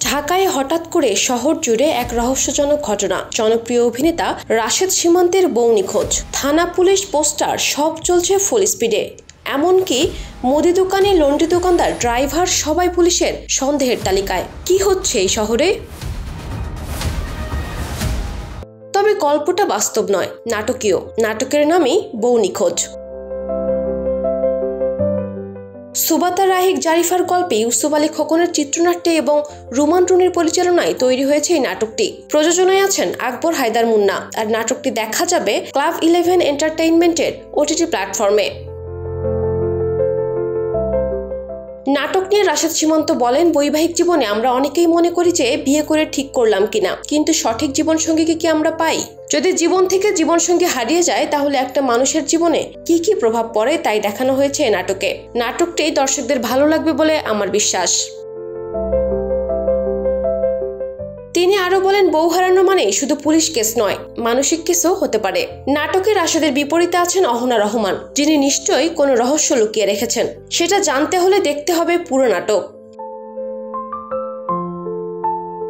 ঢাকায় হঠাৎ করে শহর জুড়ে এক রহস্যজনক ঘটনা। জনপ্রিয় অভিনেতা রাশেদ সীমান্তের বউ নিখোঁজ। থানা, পুলিশ, পোস্টার সব চলছে ফুল স্পিডে। এমনকি মুদি দোকানে, লন্ড্রি দোকানদার, ড্রাইভার সবাই পুলিশের সন্দেহের তালিকায়। কি হচ্ছে এই শহরে? তবে গল্পটা বাস্তব নয়, নাটকীয়। নাটকের নামই বউ নিখোঁজ। সুবাতা রাহিক জারিফার গল্পে ইউসুফ আলী খোকনের চিত্রনাট্যে এবং রুমান রুনির পরিচালনায় তৈরি হয়েছে এই নাটকটি। প্রযোজনায় আছেন আকবর হায়দার মুন্না। আর নাটকটি দেখা যাবে ক্লাব 11 এন্টারটেইনমেন্টের OTT প্ল্যাটফর্মে। নাটক নিয়ে রাশেদ সীমান্ত বলেন, বৈবাহিক জীবনে আমরা অনেকেই মনে করি যে বিয়ে করে ঠিক করলাম কিনা, কিন্তু সঠিক জীবনসঙ্গীকে কি আমরা পাই? যদি জীবন থেকে জীবনসঙ্গী হারিয়ে যায়, তাহলে একটা মানুষের জীবনে কি কি প্রভাব পড়ে তাই দেখানো হয়েছে এই নাটকে। নাটকটি দর্শকদের ভালো লাগবে বলে আমার বিশ্বাস। তিনি আরো বলেন, বউ হারানো মানে শুধু পুলিশ কেস নয়, মানসিক কেসও হতে পারে। নাটকে রাশেদের বিপরীতে আছেন অহনা রহমান, যিনি নিশ্চয়ই কোনো রহস্য লুকিয়ে রেখেছেন। সেটা জানতে হলে দেখতে হবে পুরো নাটক।